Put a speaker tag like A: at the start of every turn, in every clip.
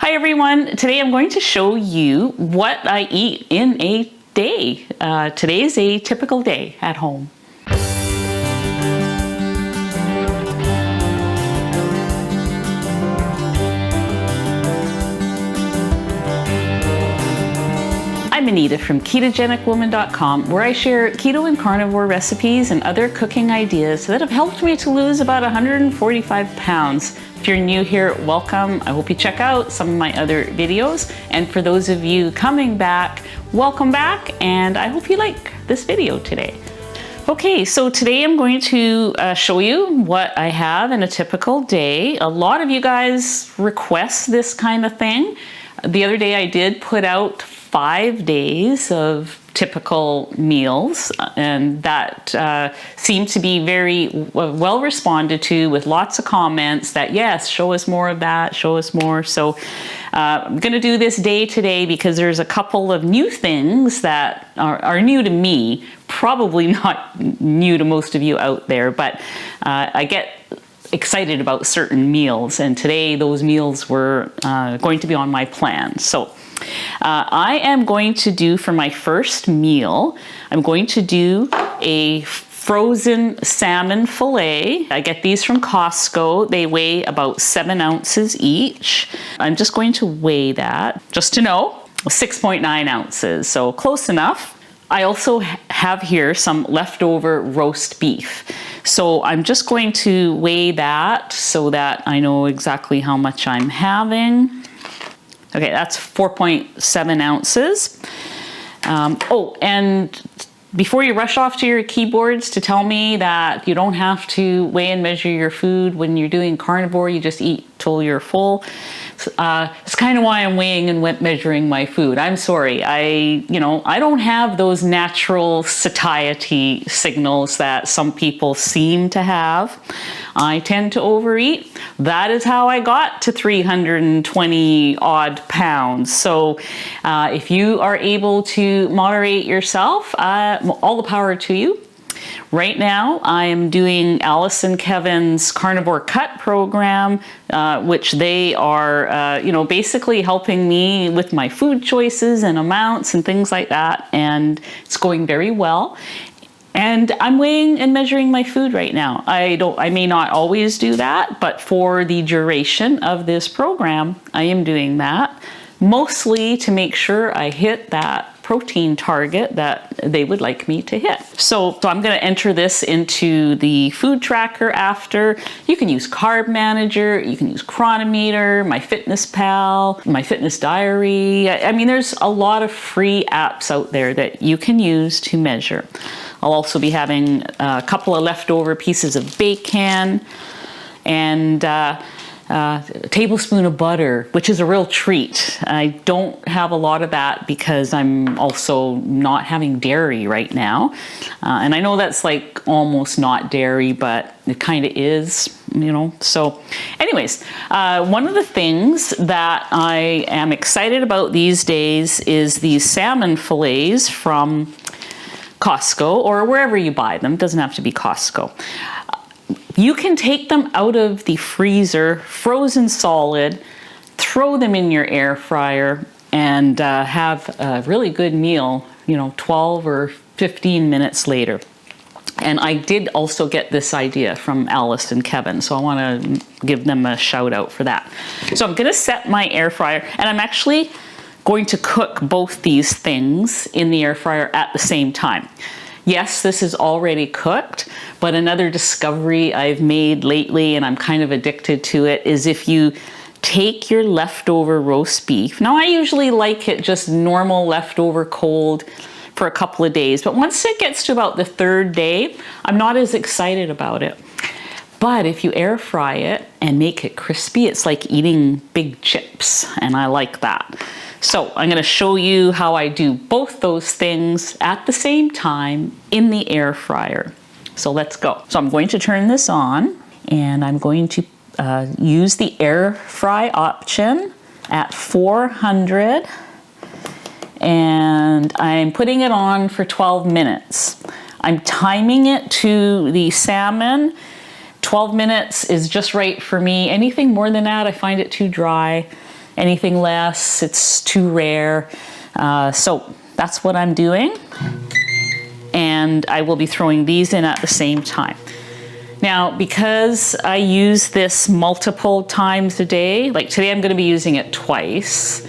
A: Hi everyone, today I'm going to show you what I eat in a day. Today's a typical day at home. I'm Anita from KetogenicWoman.com, where I share keto and carnivore recipes and other cooking ideas that have helped me to lose about 145 pounds. If you're new here, welcome. I hope you check out some of my other videos. And for those of you coming back, welcome back, and I hope you like this video today. Okay, so today I'm going to show you what I have in a typical day. A lot of you guys request this kind of thing. The other day I did put out 5 days of typical meals, and that seemed to be very well responded to, with lots of comments that yes, show us more of that, show us more. So I'm going to do this day today because there's a couple of new things that are new to me, probably not new to most of you out there, but I get excited about certain meals, and today those meals were going to be on my plan. So I am going to do, for my first meal, I'm going to do a frozen salmon fillet. I get these from Costco. They weigh about 7 ounces each. I'm just going to weigh that just to know, 6.9 ounces, so close enough. I also have here some leftover roast beef. So I'm just going to weigh that so that I know exactly how much I'm having. Okay, that's 4.7 ounces. Oh, and before you rush off to your keyboards to tell me that you don't have to weigh and measure your food when you're doing carnivore, you just eat till you're full. It's kind of why I'm weighing and measuring my food. I'm sorry, I don't have those natural satiety signals that some people seem to have. I tend to overeat. That is how I got to 320 odd pounds. So if you are able to moderate yourself, all the power to you. Right now, I am doing Alice and Kevin's Carnivore Cut program, which they are, basically helping me with my food choices and amounts and things like that. And it's going very well. And I'm weighing and measuring my food right now. I may not always do that, but for the duration of this program, I am doing that, mostly to make sure I hit that protein target that they would like me to hit. So I'm going to enter this into the food tracker after. You can use Carb Manager, you can use Chronometer, MyFitnessPal, My Fitness Diary. I mean, there's a lot of free apps out there that you can use to measure. I'll also be having a couple of leftover pieces of bacon and a tablespoon of butter, which is a real treat. I don't have a lot of that because I'm also not having dairy right now. And I know that's like almost not dairy, but it kind of is, So anyways, one of the things that I am excited about these days is these salmon fillets from Costco, or wherever you buy them. It doesn't have to be Costco. You can take them out of the freezer, frozen solid, throw them in your air fryer, and have a really good meal, 12 or 15 minutes later. And I did also get this idea from Alice and Kevin, so I want to give them a shout out for that. So I'm going to set my air fryer, and I'm actually going to cook both these things in the air fryer at the same time. Yes, this is already cooked, but another discovery I've made lately, and I'm kind of addicted to it, is if you take your leftover roast beef. Now, I usually like it just normal leftover cold for a couple of days, but once it gets to about the 3rd day, I'm not as excited about it. But if you air fry it and make it crispy, it's like eating big chips, and I like that. So I'm going to show you how I do both those things at the same time in the air fryer. So let's go. So I'm going to turn this on, and I'm going to use the air fry option at 400, and I'm putting it on for 12 minutes. I'm timing it to the salmon. 12 minutes is just right for me. Anything more than that, I find it too dry. Anything less, it's too rare. So that's what I'm doing. And I will be throwing these in at the same time. Now, because I use this multiple times a day, like today I'm going to be using it twice.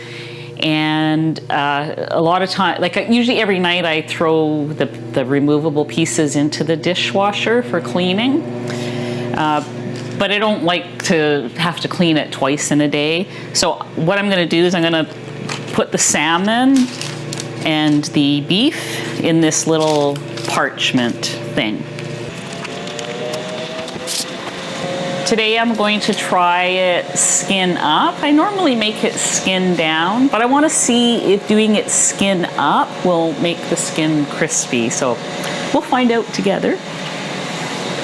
A: And a lot of time, like usually every night I throw the removable pieces into the dishwasher for cleaning. But I don't like to have to clean it twice in a day. So what I'm going to do is I'm going to put the salmon and the beef in this little parchment thing. Today I'm going to try it skin up. I normally make it skin down, but I want to see if doing it skin up will make the skin crispy. So we'll find out together.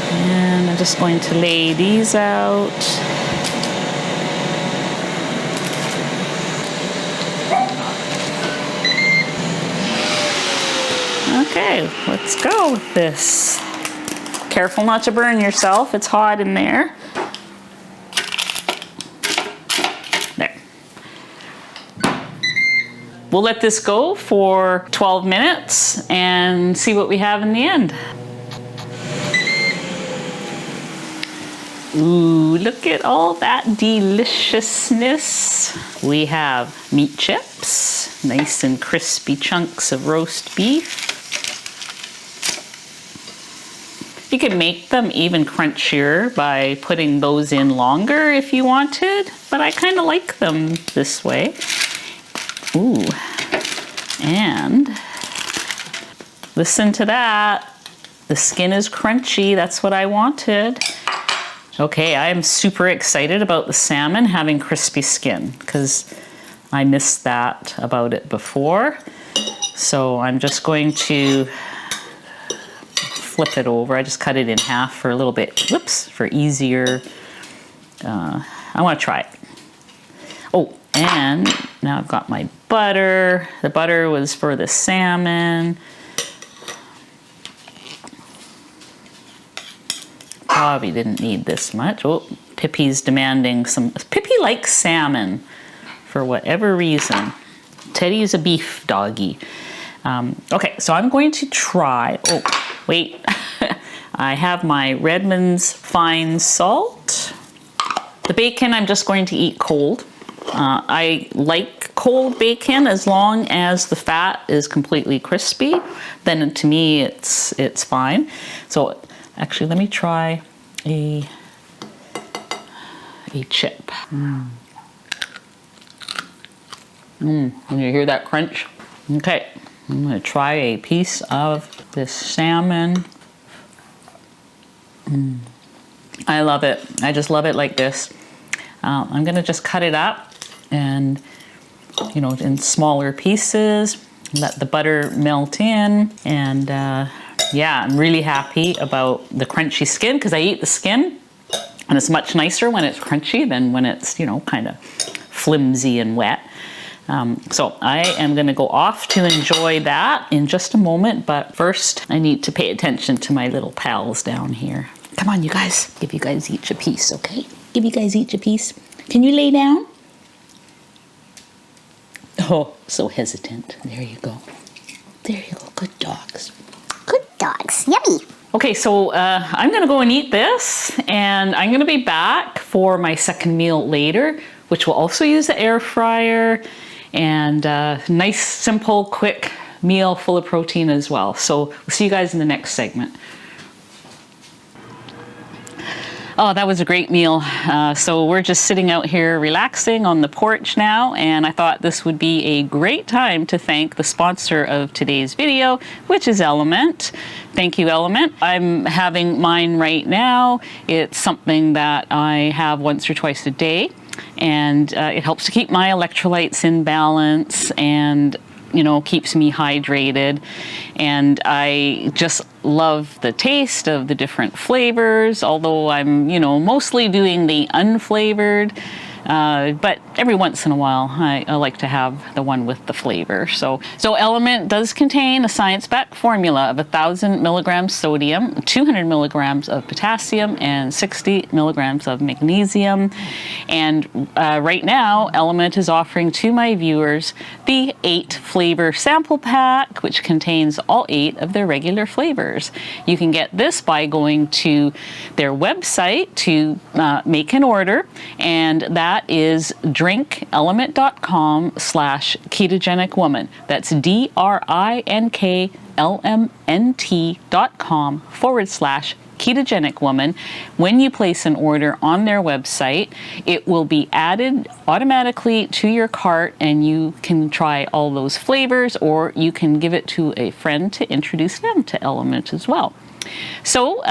A: And I'm just going to lay these out. Okay, let's go with this. Careful not to burn yourself, it's hot in there. There. We'll let this go for 12 minutes and see what we have in the end. Ooh, look at all that deliciousness. We have meat chips, nice and crispy chunks of roast beef. You could make them even crunchier by putting those in longer if you wanted, but I kind of like them this way. Ooh, and listen to that. The skin is crunchy, that's what I wanted. Okay, I am super excited about the salmon having crispy skin because I missed that about it before. So I'm just going to flip it over. I just cut it in half for a little bit, whoops, for easier. I want to try it. Oh, and now I've got my butter. The butter was for the salmon. Probably didn't need this much. Oh, Pippi's demanding some. Pippi likes salmon for whatever reason. Teddy is a beef doggy. Okay, so I'm going to try. Oh, wait. I have my Redmond's fine salt. The bacon I'm just going to eat cold. I like cold bacon as long as the fat is completely crispy. Then to me it's fine. So actually, let me try a chip. Can you hear that crunch? Okay, I'm gonna try a piece of this salmon. I love it. I just love it like this. I'm gonna just cut it up and, you know, in smaller pieces, let the butter melt in, and yeah, I'm really happy about the crunchy skin because I eat the skin and it's much nicer when it's crunchy than when it's, you know, kind of flimsy and wet. So I am going to go off to enjoy that in just a moment, but first I need to pay attention to my little pals down here. Come on, you guys. Give you guys each a piece, okay? Give you guys each a piece. Can you lay down? Oh, so hesitant. There you go. There you go. Good dogs.
B: Good dogs. Yummy.
A: Okay, so I'm gonna go and eat this, and I'm gonna be back for my second meal later, which will also use the air fryer, and nice, simple, quick meal full of protein as well. So we'll see you guys in the next segment. Oh, that was a great meal. So we're just sitting out here relaxing on the porch now, and I thought this would be a great time to thank the sponsor of today's video, which is Element. Thank you, Element. I'm having mine right now. It's something that I have once or twice a day, and it helps to keep my electrolytes in balance and, you know, keeps me hydrated. And I just love the taste of the different flavors, although I'm, you know, mostly doing the unflavored. But every once in a while, I like to have the one with the flavor. So Element does contain a science-backed formula of 1,000 milligrams sodium, 200 milligrams of potassium, and 60 milligrams of magnesium. And right now, Element is offering to my viewers the 8 flavor sample pack, which contains all 8 of their regular flavors. You can get this by going to their website to make an order, and that is drinkelement.com/ketogenic woman. That's DRINKLMNT.com/ketogenic woman. When you place an order on their website, it will be added automatically to your cart, and you can try all those flavors, or you can give it to a friend to introduce them to Element as well. So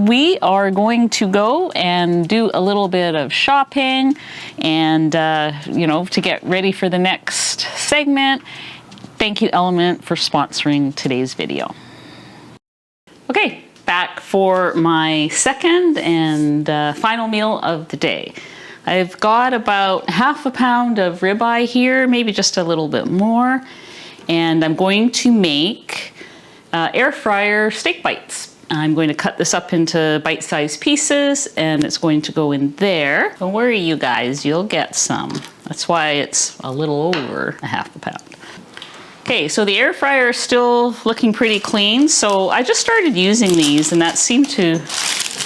A: we are going to go and do a little bit of shopping and, to get ready for the next segment. Thank you, Element, for sponsoring today's video. Okay, back for my second and final meal of the day. I've got about half a pound of ribeye here, maybe just a little bit more. And I'm going to make air fryer steak bites. I'm going to cut this up into bite-sized pieces, and it's going to go in there. Don't worry, you guys, you'll get some. That's why it's a little over a half a pound. Okay, so the air fryer is still looking pretty clean. So I just started using these, and that seemed to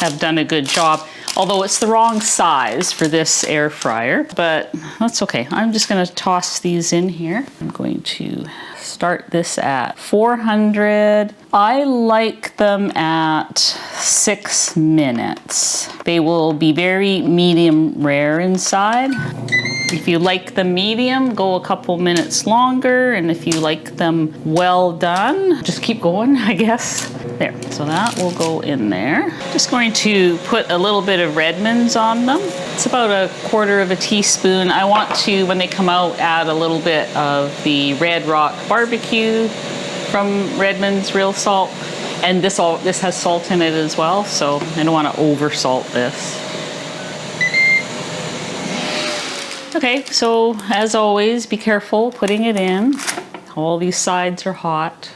A: have done a good job. Although it's the wrong size for this air fryer, but that's okay. I'm just gonna toss these in here. I'm going to start this at 400. I like them at 6 minutes. They will be very medium rare inside. If you like them medium, go a couple minutes longer, and if you like them well done, just keep going, I guess. There, so that will go in there. Just going to put a little bit of Redmond's on them. It's about 1/4 teaspoon. I want to, when they come out, add a little bit of the Red Rock barbecue from Redmond's Real Salt. And this has salt in it as well, so I don't want to over salt this. Okay, so as always, be careful putting it in. All these sides are hot.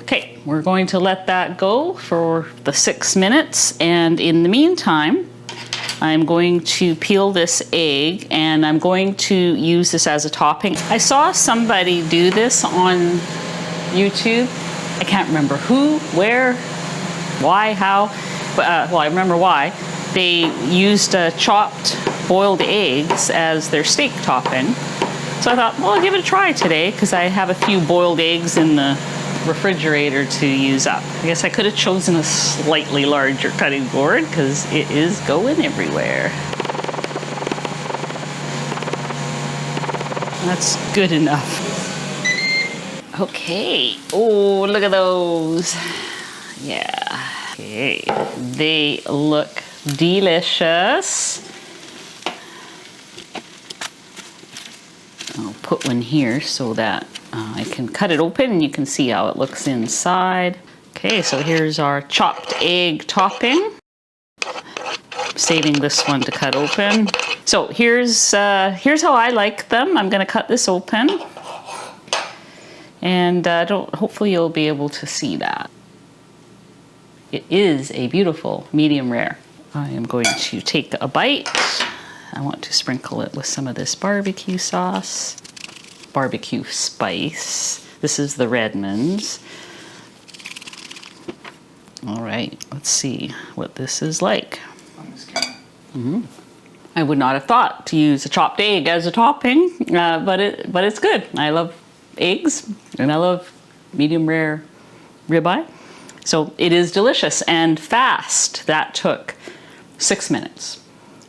A: Okay, we're going to let that go for the 6 minutes, and in the meantime, I'm going to peel this egg, and I'm going to use this as a topping. I saw somebody do this on YouTube. I can't remember who, where, why, how, but well, I remember why. They used chopped boiled eggs as their steak topping. So I thought, well, I'll give it a try today because I have a few boiled eggs in the refrigerator to use up. I guess I could have chosen a slightly larger cutting board because it is going everywhere. That's good enough. Okay. Oh, look at those. Yeah. Okay. They look delicious. I'll put one here so that I can cut it open and you can see how it looks inside. Okay, so here's our chopped egg topping. Saving this one to cut open. So here's how I like them. I'm going to cut this open, and hopefully you'll be able to see that. It is a beautiful medium rare. I am going to take a bite. I want to sprinkle it with some of this barbecue sauce, barbecue spice. This is the Redmond's. All right, let's see what this is like. I would not have thought to use a chopped egg as a topping, but it's good. I love eggs, and I love medium rare ribeye. So it is delicious and fast. That took 6 minutes,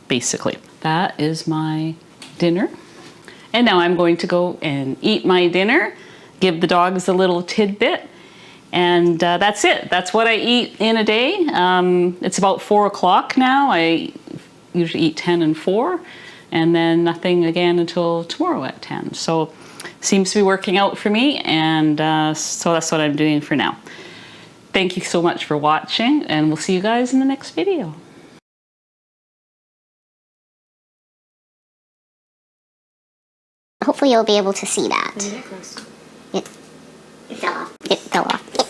A: basically. That is my dinner. And now I'm going to go and eat my dinner, give the dogs a little tidbit, and that's it. That's what I eat in a day. It's about 4 o'clock now. I usually eat 10 and 4, and then nothing again until tomorrow at 10. So seems to be working out for me, and so that's what I'm doing for now. Thank you so much for watching, and we'll see you guys in the next video.
B: Hopefully you'll be able to see that.
C: Let me get close.
B: It
C: It fell off.
B: fell off.